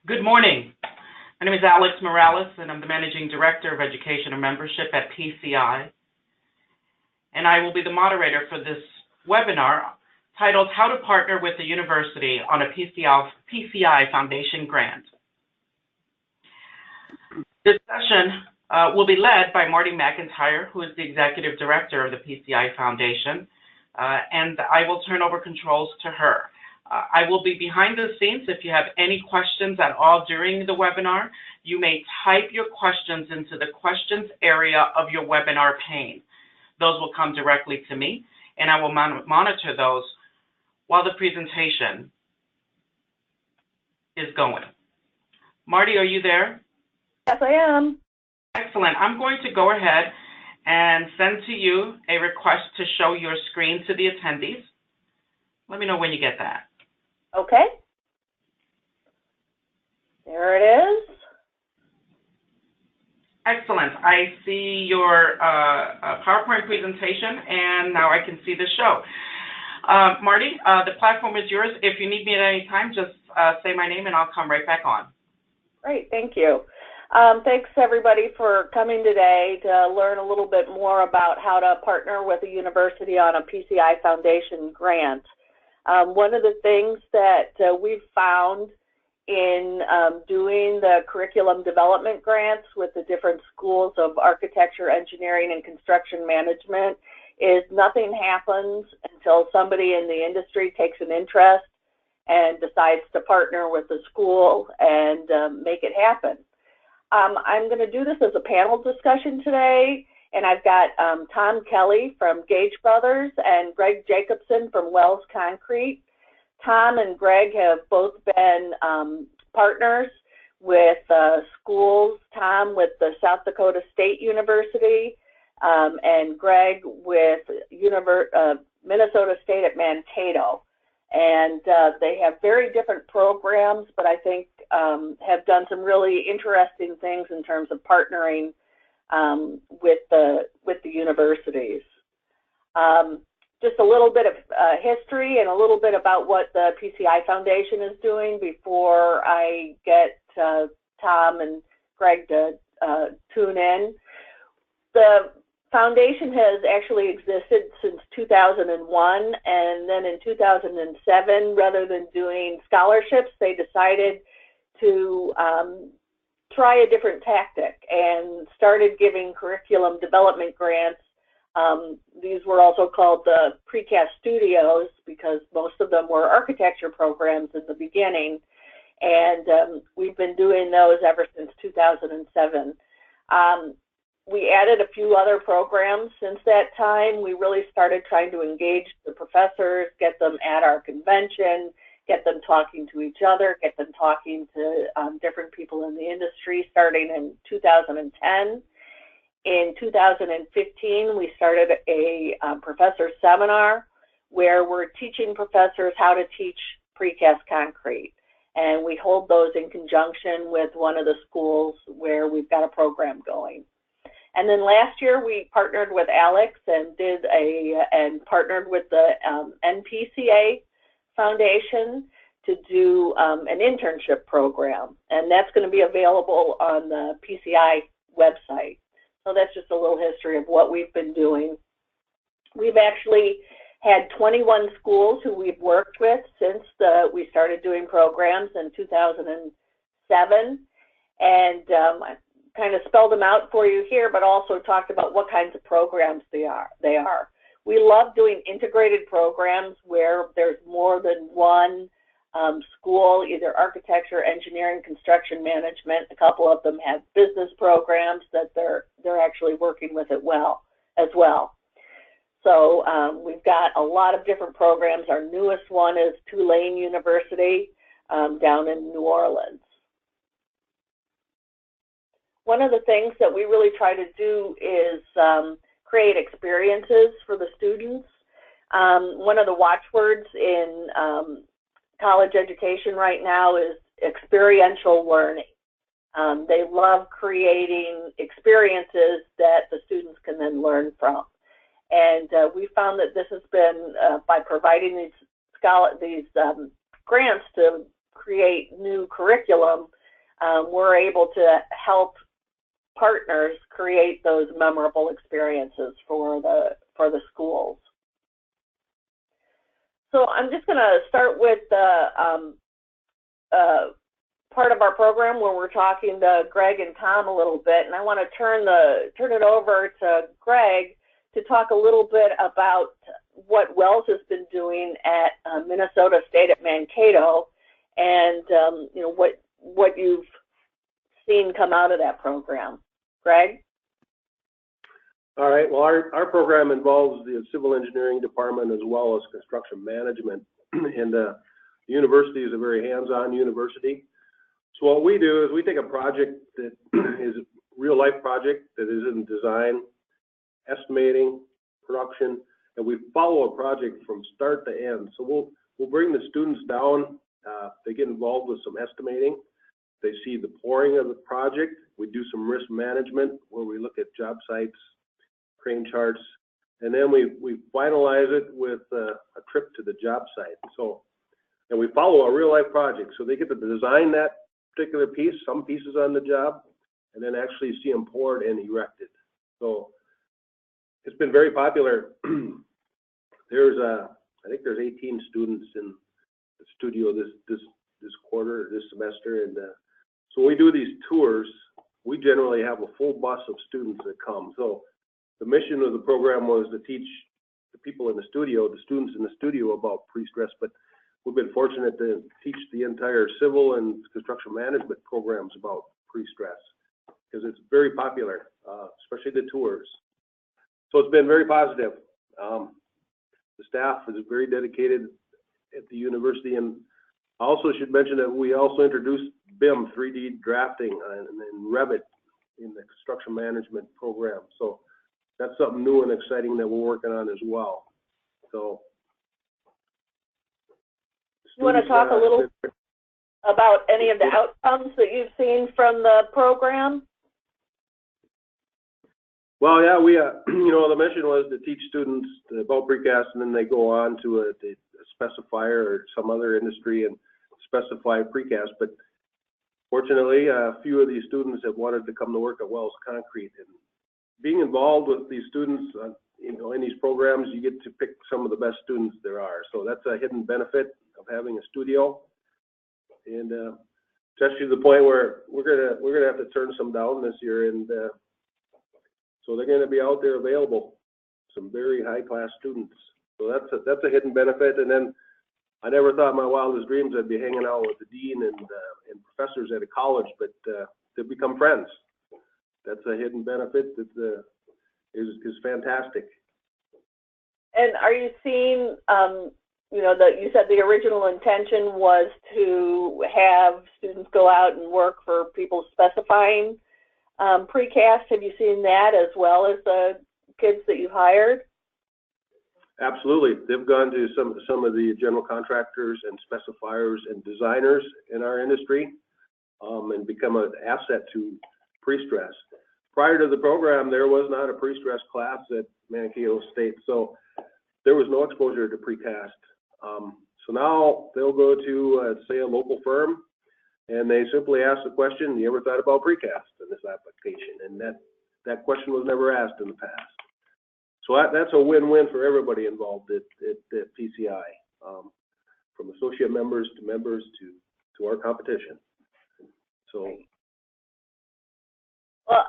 Good morning. My name is Alex Morales, and I'm the Managing Director of Education and Membership at PCI. And I will be the moderator for this webinar titled How to Partner with the University on a PCI Foundation Grant. This session will be led by Marty McIntyre, who is the Executive Director of the PCI Foundation, and I will turn over controls to her. I will be behind the scenes. If you have any questions at all during the webinar, you may type your questions into the questions area of your webinar pane. Those will come directly to me, and I will monitor those while the presentation is going. Marty, are you there? Yes, I am. Excellent. I'm going to go ahead and send to you a request to show your screen to the attendees. Let me know when you get that. Okay. There it is. Excellent. I see your PowerPoint presentation, and now I can see the show. Marty, the platform is yours. If you need me at any time, just say my name, and I'll come right back on. Great. Thank you. Thanks, everybody, for coming today to learn a little bit more about how to partner with a university on a PCI Foundation grant. One of the things that we've found in doing the curriculum development grants with the different schools of architecture, engineering, and construction management is nothing happens until somebody in the industry takes an interest and decides to partner with the school and make it happen. I'm going to do this as a panel discussion today, and I've got Tom Kelly from Gage Brothers and Greg Jacobson from Wells Concrete. Tom and Greg have both been partners with schools, Tom with the South Dakota State University, and Greg with Minnesota State at Mankato. And they have very different programs, but I think have done some really interesting things in terms of partnering with the universities. Just a little bit of history and a little bit about what the PCI Foundation is doing before I get Tom and Greg to tune in. The foundation has actually existed since 2001, and then in 2007, rather than doing scholarships, they decided to try a different tactic and started giving curriculum development grants. These were also called the precast studios because most of them were architecture programs in the beginning, and we've been doing those ever since 2007. We added a few other programs since that time. We really started trying to engage the professors, get them at our convention, get them talking to each other, get them talking to different people in the industry starting in 2010. In 2015, we started a professor seminar where we're teaching professors how to teach precast concrete. And we hold those in conjunction with one of the schools where we've got a program going. And then last year we partnered with Alex and partnered with the NPCA Foundation to do an internship program, and that's going to be available on the PCI website. So that's just a little history of what we've been doing. We've actually had 21 schools who we've worked with since we started doing programs in 2007, and I kind of spelled them out for you here, but also talked about what kinds of programs they are. We love doing integrated programs where there's more than one school, either architecture, engineering, construction management. A couple of them have business programs that they're actually working with it as well. So we've got a lot of different programs. Our newest one is Tulane University down in New Orleans. One of the things that we really try to do is create experiences for the students. One of the watchwords in college education right now is experiential learning. They love creating experiences that the students can then learn from. And we found that this has been, by providing these grants to create new curriculum, we're able to help partners create those memorable experiences for the schools. So I'm just going to start with the part of our program where we're talking to Greg and Tom a little bit, and I want to turn it over to Greg to talk a little bit about what Wells has been doing at Minnesota State at Mankato, and you know, what you've seen come out of that program. Greg? All right. Well, our program involves the civil engineering department as well as construction management, and the university is a very hands-on university. So what we do is we take a project that is a real-life project that is in design, estimating, production, and we follow a project from start to end. So we'll bring the students down. They get involved with some estimating. They see the pouring of the project. We do some risk management where we look at job sites, crane charts, and then we finalize it with a trip to the job site. So, and we follow a real life project. So they get to design that particular piece, some pieces on the job, and then actually see them poured and erected. So it's been very popular. I think there's 18 students in the studio this quarter, this semester, and so when we do these tours, we generally have a full bus of students that come. So the mission of the program was to teach the people in the studio, the students in the studio, about pre-stress, but we've been fortunate to teach the entire civil and construction management programs about pre-stress because it's very popular, especially the tours. So it's been very positive. The staff is very dedicated at the university, and I also should mention that we also introduced BIM, 3D drafting, and Revit in the construction management program. So that's something new and exciting that we're working on as well. So you want to talk a little about any of the outcomes that you've seen from the program? Well, yeah, we, you know, the mission was to teach students about precast, and then they go on to a specifier or some other industry and specify precast. But fortunately, a few of these students have wanted to come to work at Wells Concrete. And being involved with these students, you know, in these programs, you get to pick some of the best students there are. So that's a hidden benefit of having a studio. And especially to the point where we're gonna have to turn some down this year, and so they're going to be out there available, some very high-class students. So that's a hidden benefit. And then I never thought in my wildest dreams I'd be hanging out with the dean and professors at a college, but they've become friends. That's a hidden benefit that is fantastic. And are you seeing, you know, you said the original intention was to have students go out and work for people specifying precast. Have you seen that as well as the kids that you've hired? Absolutely. They've gone to some of the general contractors and specifiers and designers in our industry and become an asset to pre-stress. Prior to the program, there was not a pre-stress class at Mankato State, so there was no exposure to precast. So now they'll go to, say, a local firm, and they simply ask the question, you ever thought about precast in this application? And that question was never asked in the past. So that's a win-win for everybody involved at PCI, from associate members to our competition. So. Well,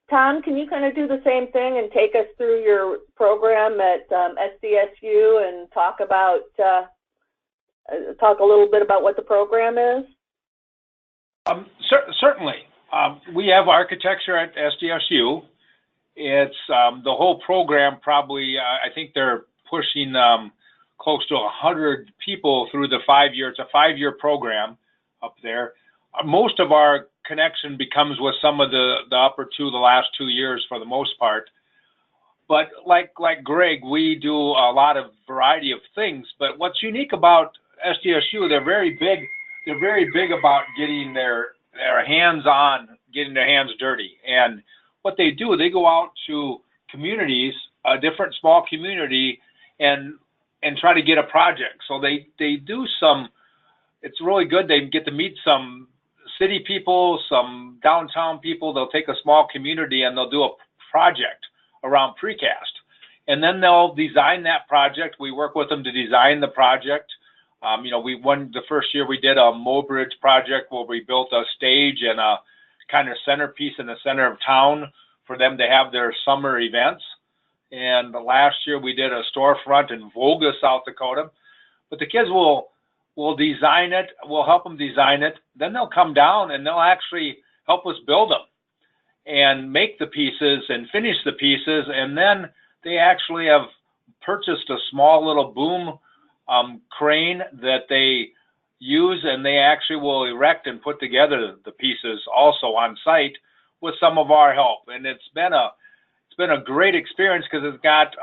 Tom, can you kind of do the same thing and take us through your program at SDSU and talk a little bit about what the program is? Certainly. We have architecture at SDSU. It's the whole program, probably, I think they're pushing close to 100 people through the 5 year. It's a 5-year program up there. Most of our connection becomes with some of the last 2 years for the most part. But like Greg, we do a lot of variety of things. But what's unique about SDSU, they're very big about getting their hands on, getting their hands dirty. And what they do, they go out to communities, a different small community, and try to get a project. So they do some, it's really good. They get to meet some city people, some downtown people. They'll take a small community and they'll do a project around precast. And then they'll design that project. We work with them to design the project. You know, the first year we did a Mobridge project where we built a stage and a kind of centerpiece in the center of town for them to have their summer events. And the last year we did a storefront in Volga, South Dakota. But the kids will design it, we'll help them design it. Then they'll come down and they'll actually help us build them and make the pieces and finish the pieces. And then they actually have purchased a small little boom crane that they use, and they actually will erect and put together the pieces also on site with some of our help. And it's been a great experience because it's got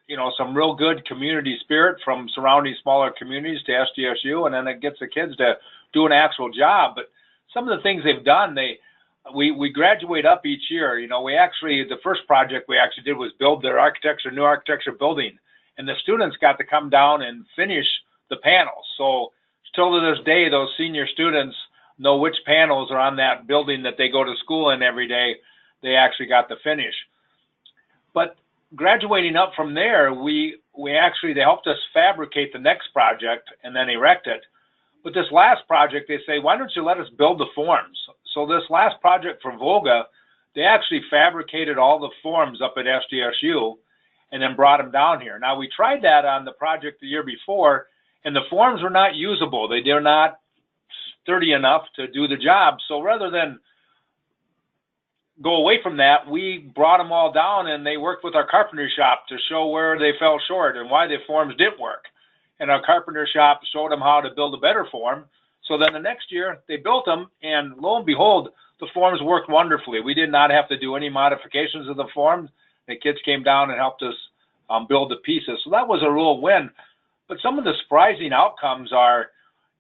you know, some real good community spirit from surrounding smaller communities to SDSU, and then it gets the kids to do an actual job. But some of the things they've done, we graduate up each year. You know, the first project we actually did was build their new architecture building, and the students got to come down and finish the panels. So still to this day, those senior students know which panels are on that building that they go to school in every day. They actually got to finish. But graduating up from there, they helped us fabricate the next project and then erect it. But this last project, they say, why don't you let us build the forms? So this last project for Volga, they actually fabricated all the forms up at SDSU and then brought them down here. Now, we tried that on the project the year before, and the forms were not usable. They're not sturdy enough to do the job. So rather than go away from that, we brought them all down, and they worked with our carpentry shop to show where they fell short and why the forms didn't work. And our carpenter shop showed them how to build a better form. So then the next year they built them, and lo and behold, the forms worked wonderfully. We did not have to do any modifications of the forms. The kids came down and helped us build the pieces. So that was a real win. But some of the surprising outcomes are,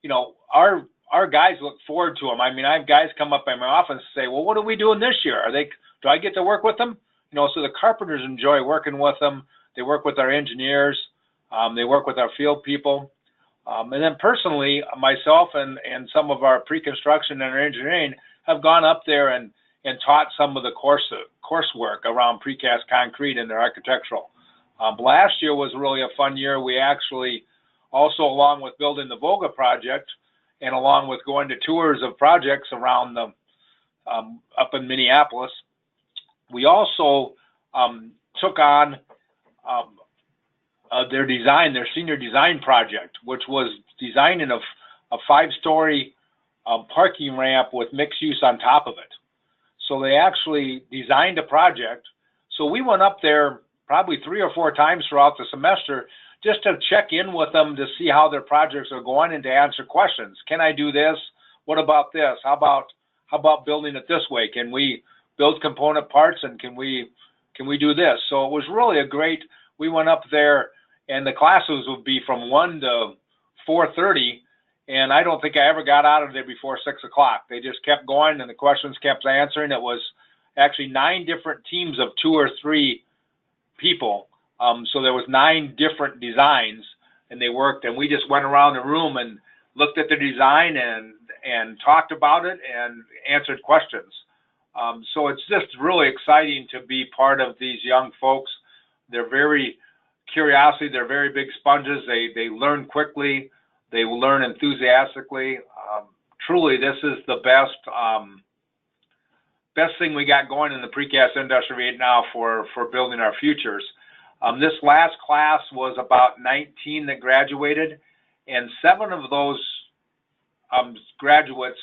you know, our guys look forward to them. I mean, I have guys come up in my office and say, well, what are we doing this year? Do I get to work with them? You know, so the carpenters enjoy working with them. They work with our engineers. They work with our field people. And then personally, myself and some of our pre-construction and our engineering have gone up there and taught some of the coursework around precast concrete in their architectural. Last year was really a fun year. We actually also, along with building the Volga project and along with going to tours of projects around the up in Minneapolis, we also took on their senior design project, which was designing a 5-story parking ramp with mixed use on top of it. So they actually designed a project. So we went up there probably 3 or 4 times throughout the semester just to check in with them to see how their projects are going and to answer questions. Can I do this? What about this? How about building it this way? Can we build component parts, and can we do this? So it was really we went up there, and the classes would be from 1 to 4:30, and I don't think I ever got out of there before 6 o'clock. They just kept going, and the questions kept answering. It was actually 9 different teams of 2 or 3 people. So there was 9 different designs, and they worked, and we just went around the room and looked at the design and talked about it and answered questions. So it's just really exciting to be part of these young folks. They're very curiosity. They're very big sponges. They learn quickly. They learn enthusiastically. Truly, this is the best thing we got going in the precast industry right now for building our futures. This last class was about 19 that graduated, and 7 of those graduates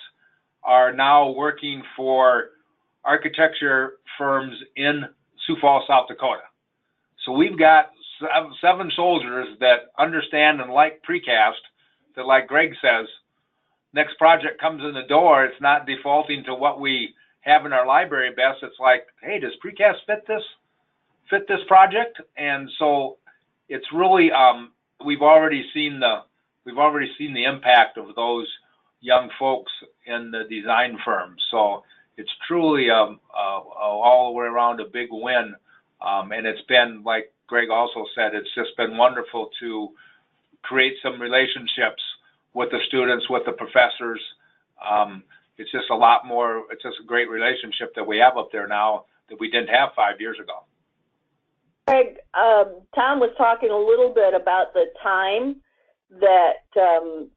are now working for architecture firms in Sioux Falls, South Dakota. So we've got 7 soldiers that understand and like precast, that, like Greg says, next project comes in the door, it's not defaulting to what we have in our library best. It's like, hey, does precast fit this project? And so it's really we've already seen the impact of those young folks in the design firms. So it's truly all the way around a big win. And it's been, like Greg also said, it's just been wonderful to create some relationships with the students, with the professors, it's just a lot more, it's just a great relationship that we have up there now that we didn't have 5 years ago. Greg, Tom was talking a little bit about the time that,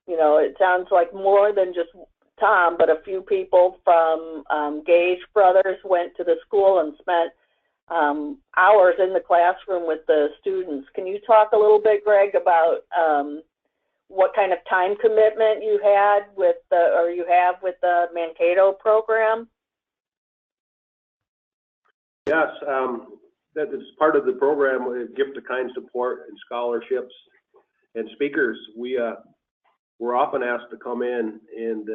you know, it sounds like more than just Tom, but a few people from Gage Brothers went to the school and spent hours in the classroom with the students. Can you talk a little bit, Greg, about what kind of time commitment you had with the, or you have with the Mankato program? Yes, that is part of the program with gift of kind support and scholarships and speakers. We're often asked to come in and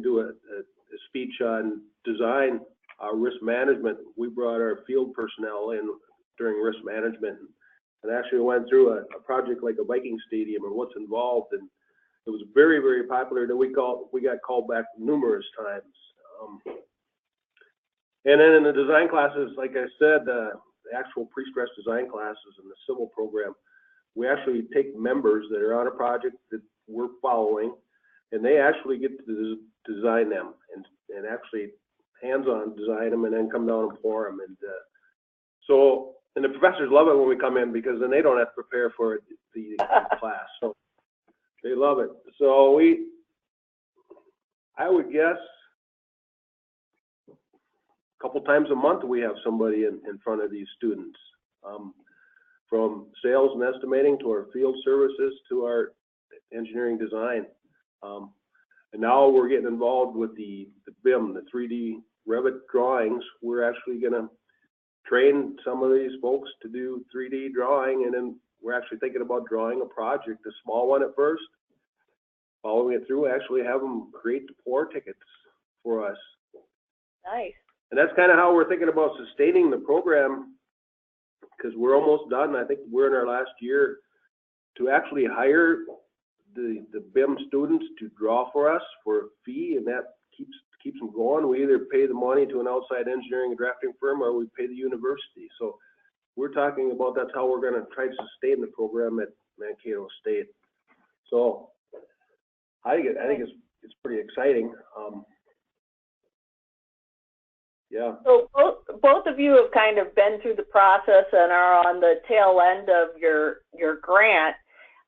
do a speech on design, risk management. We brought our field personnel in during risk management and actually went through a project like a Viking stadium and what's involved, and it was very, very popular that we got called back numerous times. And then in the design classes, like I said, the actual pre-stress design classes in the civil program, we actually take members that are on a project that we're following, and they actually get to design them and actually hands-on design them and then come down and pour them. And and the professors love it when we come in because then they don't have to prepare for the class. So they love it. So I would guess a couple times a month we have somebody in front of these students, from sales and estimating to our field services to our engineering design. And now we're getting involved with the BIM, the 3D Revit drawings. We're actually going to train some of these folks to do 3D drawing, and then we're actually thinking about drawing a project, a small one at first, following it through, actually have them create the pour tickets for us. Nice. And that's kind of how we're thinking about sustaining the program, because we're almost done. I think we're in our last year to actually hire the BIM students to draw for us for a fee, and that keeps them going. We either pay the money to an outside engineering and drafting firm, or we pay the university. So we're talking about that's how we're going to try to sustain the program at Mankato State. So I think it's pretty exciting. Yeah. So both of you have kind of been through the process and are on the tail end of your grant.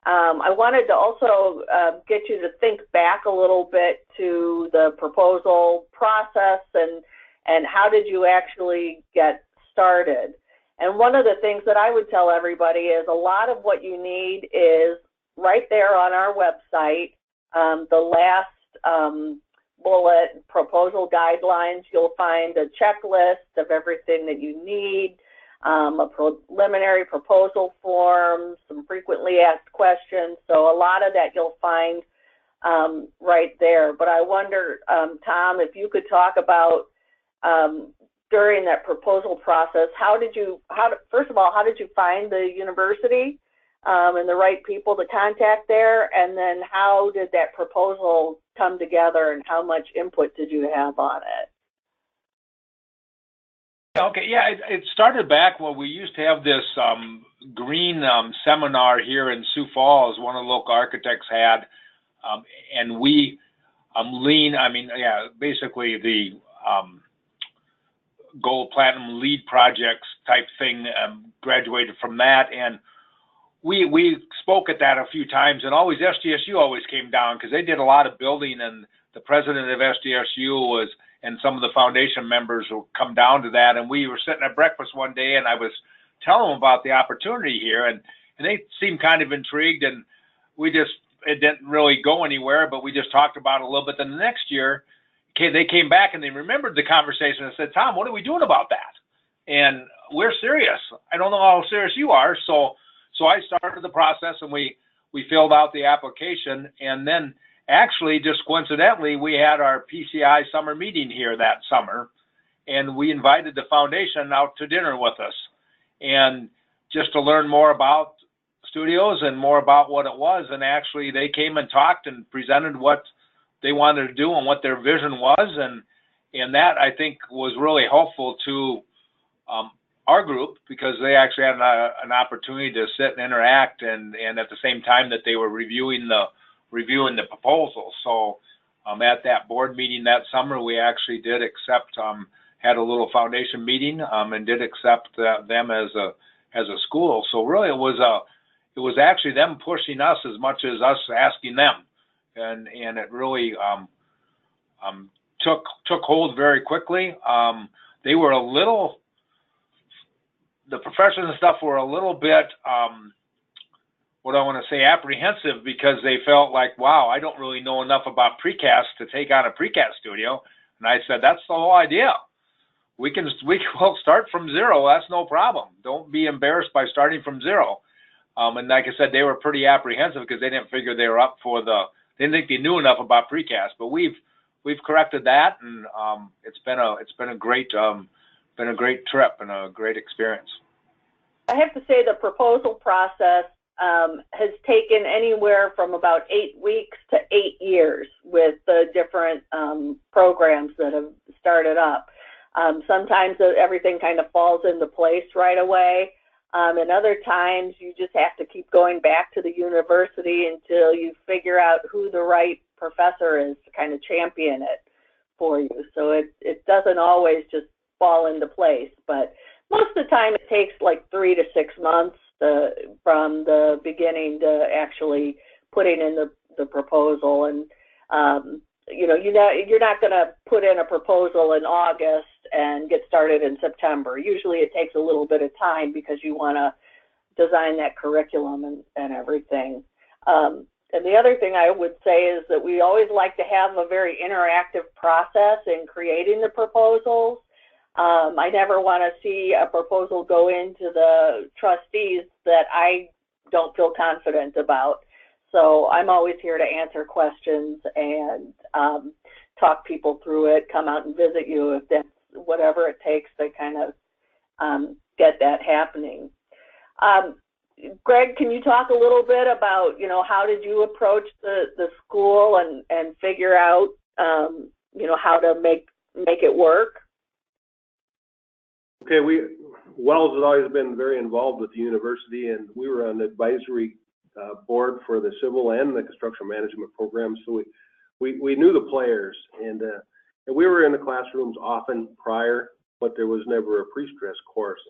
I wanted to also get you to think back a little bit to the proposal process and how did you actually get started. And one of the things that I would tell everybody is a lot of what you need is right there on our website. The last bullet, proposal guidelines, you'll find a checklist of everything that you need, a preliminary proposal form, some frequently asked questions. So a lot of that you'll find right there. But I wonder, Tom, if you could talk about during that proposal process, first of all, how did you find the university and the right people to contact there? And then how did that proposal come together and how much input did you have on it? Okay, yeah, it started back when we used to have this green seminar here in Sioux Falls, one of the local architects had, and we basically the gold platinum lead projects type thing, graduated from that, and we spoke at that a few times, and always SDSU always came down because they did a lot of building, and the president of SDSU and some of the foundation members will come down to that. And we were sitting at breakfast one day, and I was telling them about the opportunity here, and they seemed kind of intrigued, and it didn't really go anywhere, but we just talked about it a little bit. Then the next year, they came back and they remembered the conversation and said, Tom, what are we doing about that? And we're serious. I don't know how serious you are. So I started the process, and we filled out the application, and then actually, just coincidentally, we had our PCI summer meeting here that summer, and we invited the foundation out to dinner with us, and just to learn more about studios and more about what it was. And actually, they came and talked and presented what they wanted to do and what their vision was, and that, I think, was really helpful to our group, because they actually had an opportunity to sit and interact, and at the same time that they were reviewing the proposal. So At that board meeting that summer, we actually did accept, had a little foundation meeting, and did accept them as a school. So really, it was actually them pushing us as much as us asking them, and it really took hold very quickly. They were the professors and stuff were a little bit, what I want to say, apprehensive, because they felt like, wow, I don't really know enough about precast to take on a precast studio. And I said, that's the whole idea. We'll start from zero. That's no problem. Don't be embarrassed by starting from zero. And like I said, they were pretty apprehensive because they didn't figure they were up for they didn't think they knew enough about precast. But we've corrected that, and it's been a great trip and a great experience. I have to say the proposal process has taken anywhere from about 8 weeks to 8 years with the different programs that have started up. Sometimes everything kind of falls into place right away, and other times you just have to keep going back to the university until you figure out who the right professor is to kind of champion it for you. So it doesn't always just fall into place, but most of the time it takes like 3 to 6 months from the beginning to actually putting in the proposal. And you're not going to put in a proposal in August and get started in September. Usually it takes a little bit of time because you want to design that curriculum and everything. And the other thing I would say is that we always like to have a very interactive process in creating the proposals. I never want to see a proposal go into the trustees that I don't feel confident about. So I'm always here to answer questions and talk people through it, come out and visit you if that's whatever it takes to kind of get that happening. Greg, can you talk a little bit about, how did you approach the school and figure out, how to make it work? Okay, Wells has always been very involved with the university, and we were on the advisory board for the civil and the construction management program, so we knew the players, and we were in the classrooms often prior, but there was never a pre-stress course.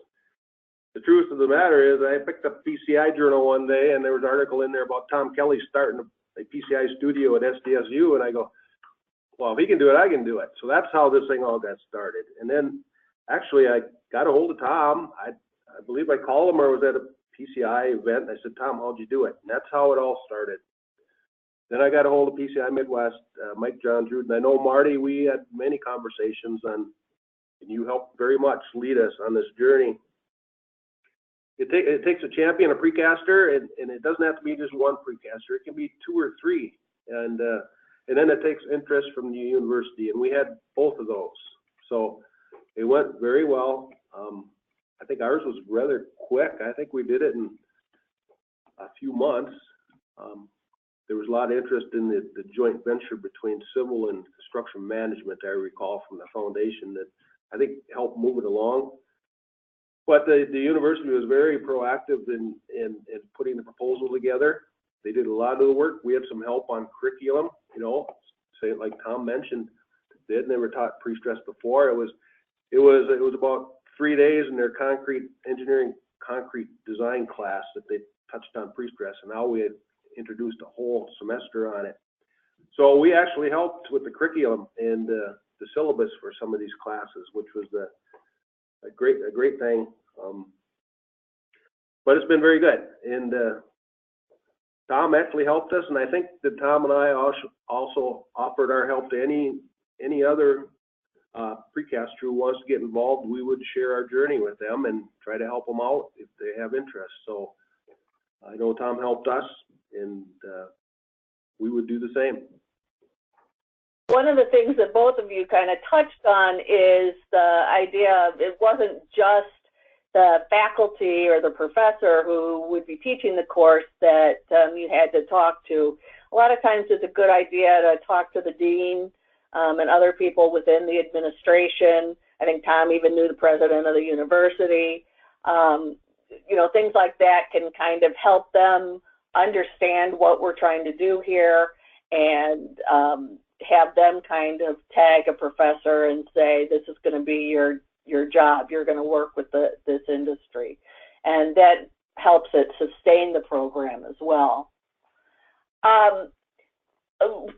The truth of the matter is I picked up PCI journal one day, and there was an article in there about Tom Kelly starting a PCI studio at SDSU, and I go, well, if he can do it, I can do it. So that's how this thing all got started. And then actually I got a hold of Tom. I believe I called him or was at a PCI event. And I said, Tom, how'd you do it? And that's how it all started. Then I got a hold of PCI Midwest, Mike John Drew, and I know Marty, we had many conversations and you helped very much lead us on this journey. It takes a champion, a precaster, and it doesn't have to be just one precaster. It can be 2 or 3. And then it takes interest from the university, and we had both of those. So it went very well. I think ours was rather quick. I think we did it in a few months. There was a lot of interest in the joint venture between civil and construction management, I recall, from the foundation that I think helped move it along. But the university was very proactive in putting the proposal together. They did a lot of the work. We had some help on curriculum, say like Tom mentioned, they had never taught pre-stress before. It was about 3 days in their concrete design class that they touched on pre-stress, and now we had introduced a whole semester on it. So we actually helped with the curriculum and the syllabus for some of these classes, which was a great thing. But it's been very good. And Tom actually helped us, and I think that Tom and I also offered our help to any other precaster who wants to get involved. We would share our journey with them and try to help them out if they have interest. So I know Tom helped us, and we would do the same. One of the things that both of you kind of touched on is the idea of it wasn't just the faculty or the professor who would be teaching the course that you had to talk to. A lot of times it's a good idea to talk to the dean and other people within the administration. I think Tom even knew the president of the university. Things like that can kind of help them understand what we're trying to do here and have them kind of tag a professor and say, this is going to be your job. You're going to work with this industry. And that helps it sustain the program as well.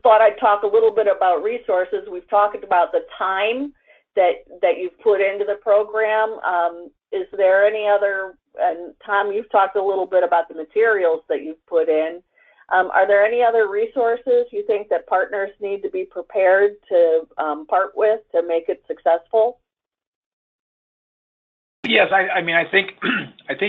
Thought I'd talk a little bit about resources. We've talked about the time that you've put into the program. Is there any other, and Tom, you've talked a little bit about the materials that you've put in. Are there any other resources you think that partners need to be prepared to part with to make it successful? Yes, I mean, I think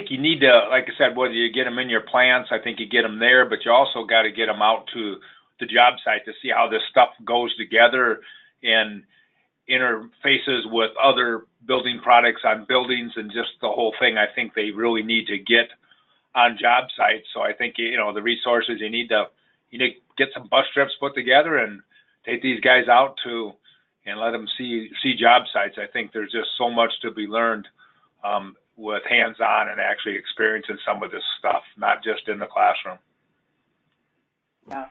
you need to, like I said, whether you get them in your plants, I think you get them there, but you also got to get them out to the job site to see how this stuff goes together and interfaces with other building products on buildings and just the whole thing. I think they really need to get on job sites. So I think, you know, the resources you need to get some bus trips put together and take these guys out to and let them see job sites. I think there's just so much to be learned with hands-on and actually experiencing some of this stuff, not just in the classroom. Yeah.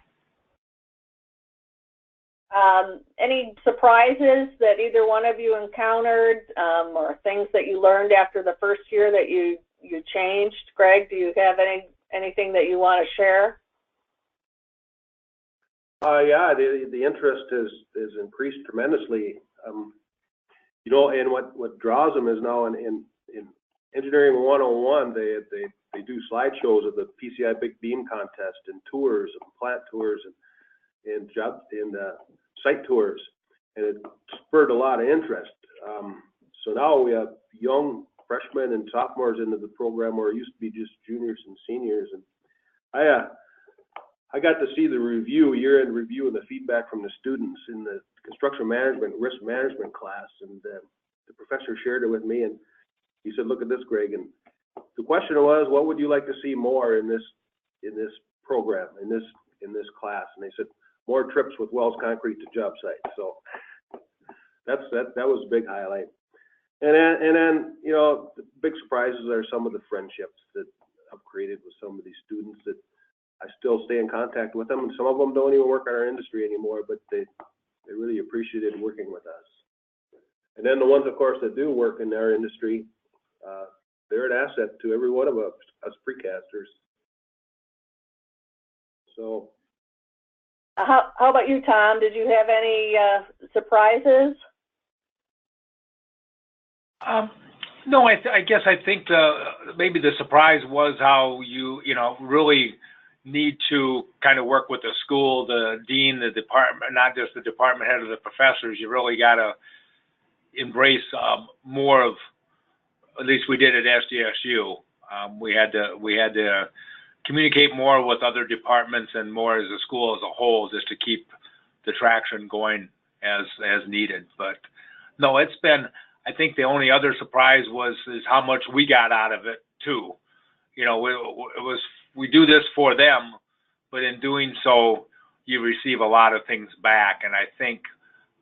Any surprises that either one of you encountered, or things that you learned after the first year that you changed? Greg, do you have anything that you want to share? Yeah, the interest is increased tremendously. You know, and what draws them is now in Engineering 101, they do slideshows of the PCI Big Beam Contest and tours, and plant tours, and site tours, and it spurred a lot of interest. So now we have young freshmen and sophomores into the program where it used to be just juniors and seniors. And I got to see the year-end review, and the feedback from the students in the construction management, risk management class, and the professor shared it with me, and he said, "Look at this, Greg." And the question was, "What would you like to see more in this program, in this class?" And they said, "More trips with Wells Concrete to job sites." So that was a big highlight. And then you know, the big surprises are some of the friendships that I've created with some of these students that I still stay in contact with them, and some of them don't even work in our industry anymore, but they really appreciated working with us. And then the ones, of course, that do work in our industry, they're an asset to every one of us precasters. So. How about you, Tom? Did you have any surprises? No, I guess I think maybe the surprise was how you know, really need to kind of work with the school, the dean, the department, not just the department head of the professors. You really got to embrace more of, at least we did at SDSU. We had to communicate more with other departments and more as a school as a whole, just to keep the traction going as needed. But no, it's been, I think the only other surprise is how much we got out of it too. You know, we do this for them, but in doing so, you receive a lot of things back. And I think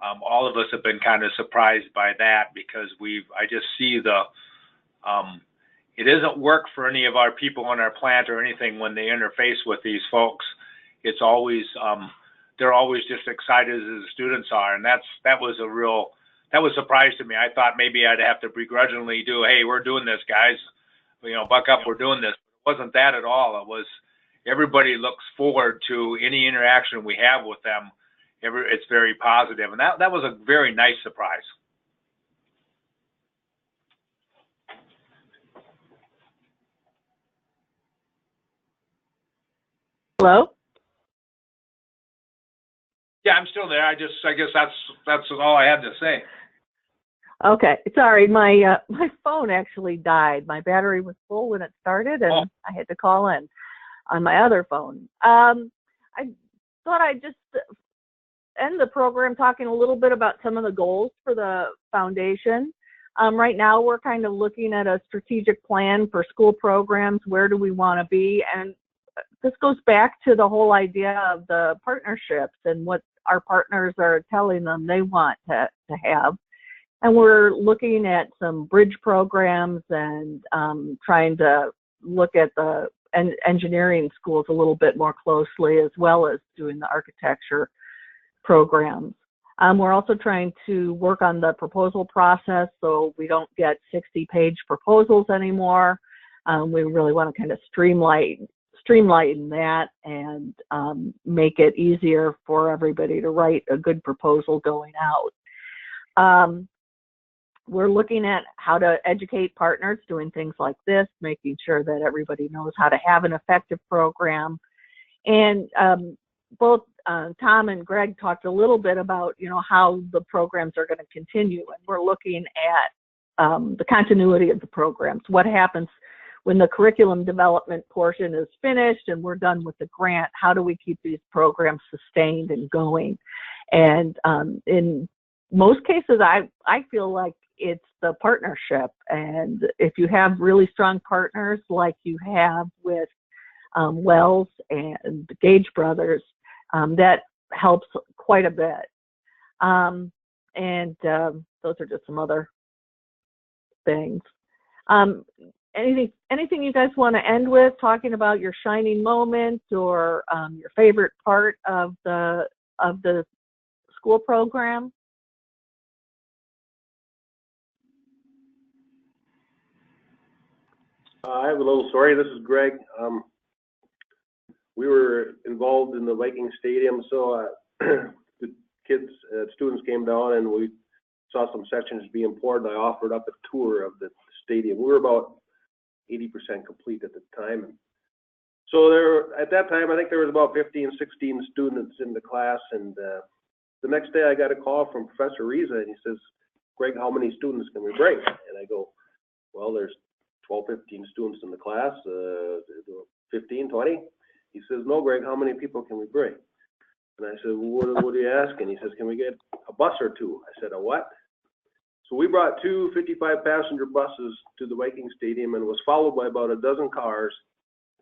all of us have been kind of surprised by that, because I just see it doesn't work for any of our people on our plant or anything when they interface with these folks. It's always, they're always just excited as the students are. And that was a surprise to me. I thought maybe I'd have to begrudgingly do, "Hey, we're doing this, guys. You know, buck up, we're doing this." It wasn't that at all. It was, everybody looks forward to any interaction we have with them. It's very positive. And that was a very nice surprise. Hello? Yeah, I'm still there. I guess that's all I had to say. Okay, sorry, my phone actually died. My battery was full when it started, and I had to call in on my other phone. I thought I'd just end the program talking a little bit about some of the goals for the foundation. Right now, we're kind of looking at a strategic plan for school programs. Where do we want to be? And this goes back to the whole idea of the partnerships and what our partners are telling them they want to have. And we're looking at some bridge programs and trying to look at the engineering schools a little bit more closely, as well as doing the architecture programs. We're also trying to work on the proposal process so we don't get 60-page proposals anymore. We really want to kind of streamline that and make it easier for everybody to write a good proposal going out. We're looking at how to educate partners doing things like this, making sure that everybody knows how to have an effective program. And both Tom and Greg talked a little bit about, how the programs are going to continue. And we're looking at the continuity of the programs. What happens when the curriculum development portion is finished and we're done with the grant? How do we keep these programs sustained and going? And in most cases, I feel like it's the partnership. And if you have really strong partners like you have with Wells and the Gage Brothers, that helps quite a bit. Those are just some other things. Anything you guys want to end with, talking about your shining moment or your favorite part of the school program? I have a little story. This is Greg. We were involved in the Viking Stadium, so the students came down and we saw some sections being poured, and I offered up a tour of the stadium. We were about 80% complete at the time. And so at that time, I think there was about 15, 16 students in the class, and the next day I got a call from Professor Riza, and he says, "Greg, how many students can we bring?" And I go, "Well, there's 12, 15 students in the class, 15, 20. He says, "No, Greg, how many people can we bring?" And I said, "Well, what are you asking?" He says, "Can we get a bus or two?" I said, "A what?" So we brought two 55-passenger buses to the Viking Stadium and was followed by about a dozen cars.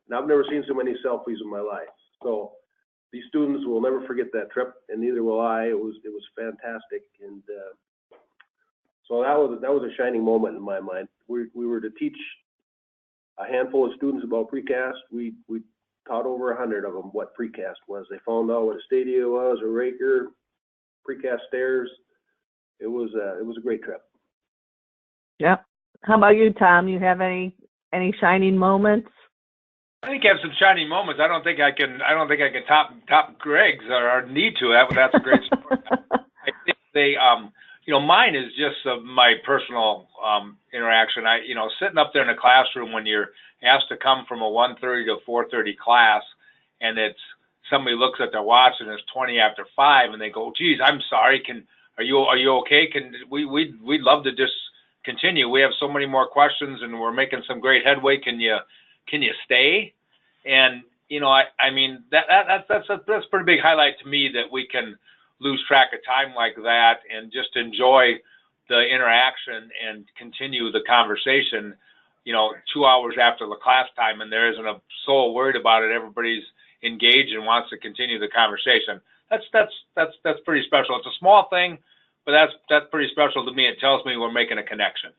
And I've never seen so many selfies in my life. So these students will never forget that trip, and neither will I. It was fantastic. And so that was a shining moment in my mind. We were to teach a handful of students about precast. We taught over 100 of them what precast was. They found out what a stadia was, a raker, precast stairs. It was a great trip. Yeah. How about you, Tom? You have any shining moments? I think I have some shining moments. I don't think I can top Greg's or need to. That's a great story. I think they mine is just my personal interaction. Sitting up there in a classroom when you're asked to come from a 1:30 to 4:30 class, and somebody looks at their watch and it's 20 after 5, and they go, "Geez, I'm sorry. Are you okay? We'd love to just continue. We have so many more questions, and we're making some great headway. Can you stay?" And that's a pretty big highlight to me, that we can lose track of time like that and just enjoy the interaction and continue the conversation, 2 hours after the class time, and there isn't a soul worried about it. Everybody's engaged and wants to continue the conversation. That's pretty special. It's a small thing, but that's pretty special to me. It tells me we're making a connection.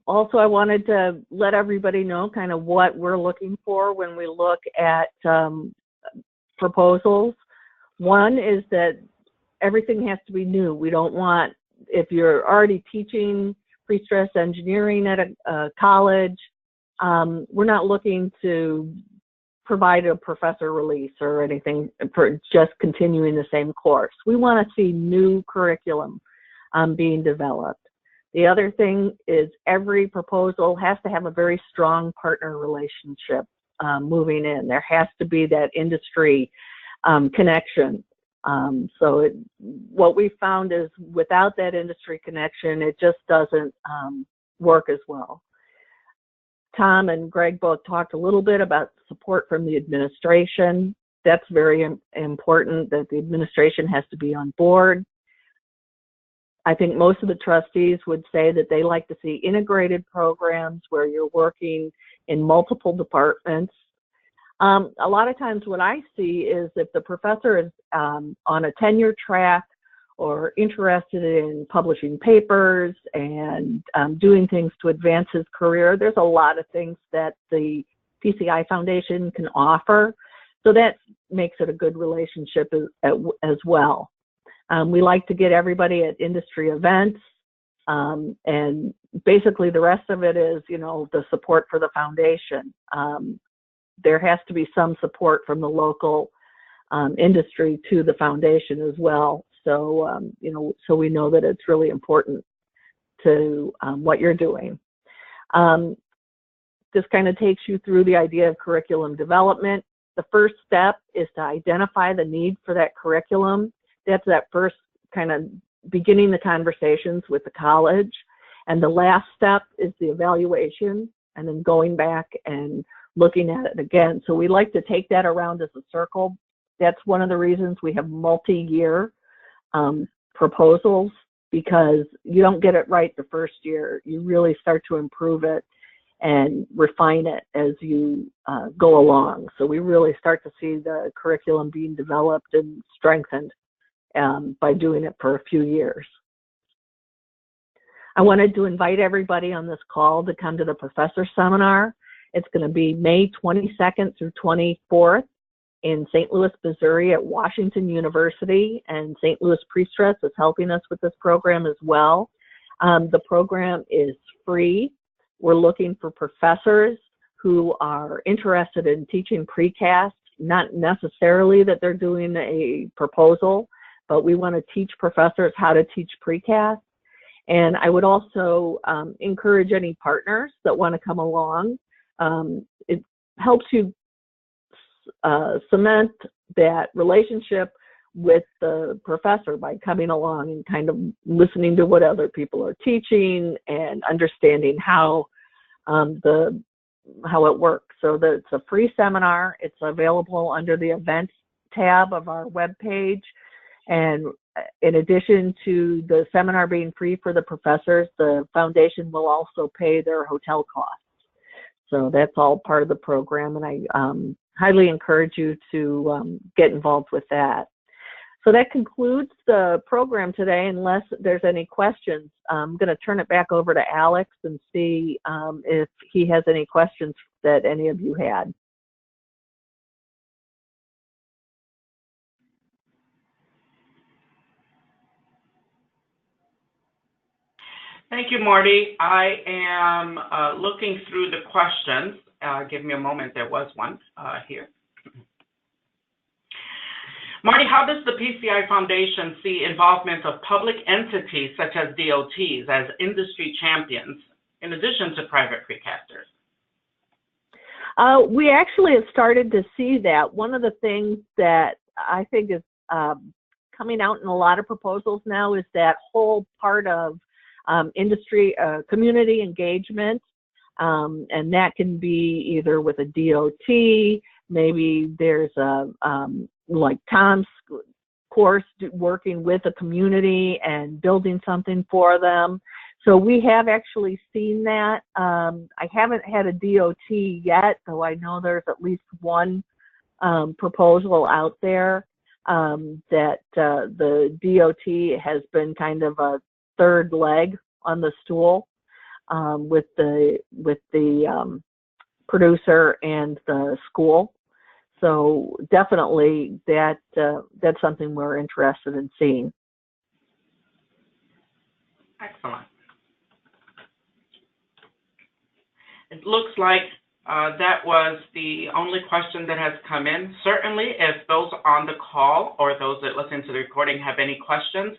Also, I wanted to let everybody know kind of what we're looking for when we look at proposals. One is that everything has to be new. We don't want, if you're already teaching pre-stress engineering at a college, we're not looking to provide a professor release or anything for just continuing the same course. We want to see new curriculum being developed. The other thing is every proposal has to have a very strong partner relationship moving in. There has to be that industry connection. What we found is without that industry connection, it just doesn't work as well. Tom and Greg both talked a little bit about support from the administration. That's very important, that the administration has to be on board. I think most of the trustees would say that they like to see integrated programs where you're working in multiple departments. A lot of times what I see is if the professor is on a tenure track or interested in publishing papers and doing things to advance his career, there's a lot of things that the PCI Foundation can offer. So that makes it a good relationship as well. We like to get everybody at industry events, and basically the rest of it is, the support for the foundation. There has to be some support from the local industry to the foundation as well. So, so we know that it's really important to what you're doing. This kind of takes you through the idea of curriculum development. The first step is to identify the need for that curriculum. That's that first kind of beginning the conversations with the college. And the last step is the evaluation, and then going back and looking at it again. So we like to take that around as a circle. That's one of the reasons we have multi-year proposals, because you don't get it right the first year. You really start to improve it and refine it as you go along. So we really start to see the curriculum being developed and strengthened by doing it for a few years. I wanted to invite everybody on this call to come to the professor seminar. It's going to be May 22nd through 24th in St. Louis, Missouri at Washington University, and St. Louis Pre-Stress is helping us with this program as well. The program is free. We're looking for professors who are interested in teaching precast, not necessarily that they're doing a proposal, but we want to teach professors how to teach precast. And I would also encourage any partners that want to come along. It helps you cement that relationship with the professor by coming along and kind of listening to what other people are teaching and understanding how it works. So that it's a free seminar. It's available under the events tab of our webpage. And in addition to the seminar being free for the professors, the foundation will also pay their hotel costs. So that's all part of the program, and I highly encourage you to get involved with that. So that concludes the program today, unless there's any questions. I'm going to turn it back over to Alex and see if he has any questions that any of you had. Thank you, Marty. I am looking through the questions. Give me a moment. There was one here. Marty, how does the PCI Foundation see involvement of public entities such as DOTs as industry champions, in addition to private precasters? We actually have started to see that. One of the things that I think is coming out in a lot of proposals now is that whole part of industry, community engagement, and that can be either with a DOT, maybe there's a, like Tom's course, working with a community and building something for them. So we have actually seen that. I haven't had a DOT yet, though I know there's at least one proposal out there that the DOT has been kind of a third leg on the stool with the producer and the school. So definitely that's something we're interested in seeing. Excellent. It looks like that was the only question that has come in. Certainly, if those on the call or those that listen to the recording have any questions,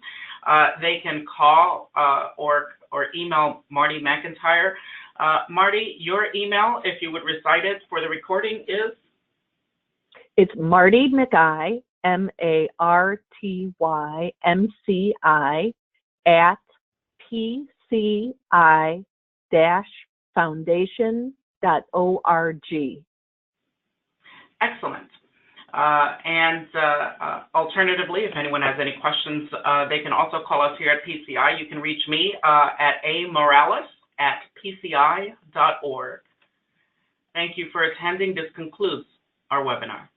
they can call or email Marty McIntyre. Marty, your email, if you would recite it for the recording, is? It's Marty McI, MartyMCI, at PCI-foundation.org. Excellent. And alternatively, if anyone has any questions, they can also call us here at PCI. You can reach me at amorales@pci.org. Thank you for attending. This concludes our webinar.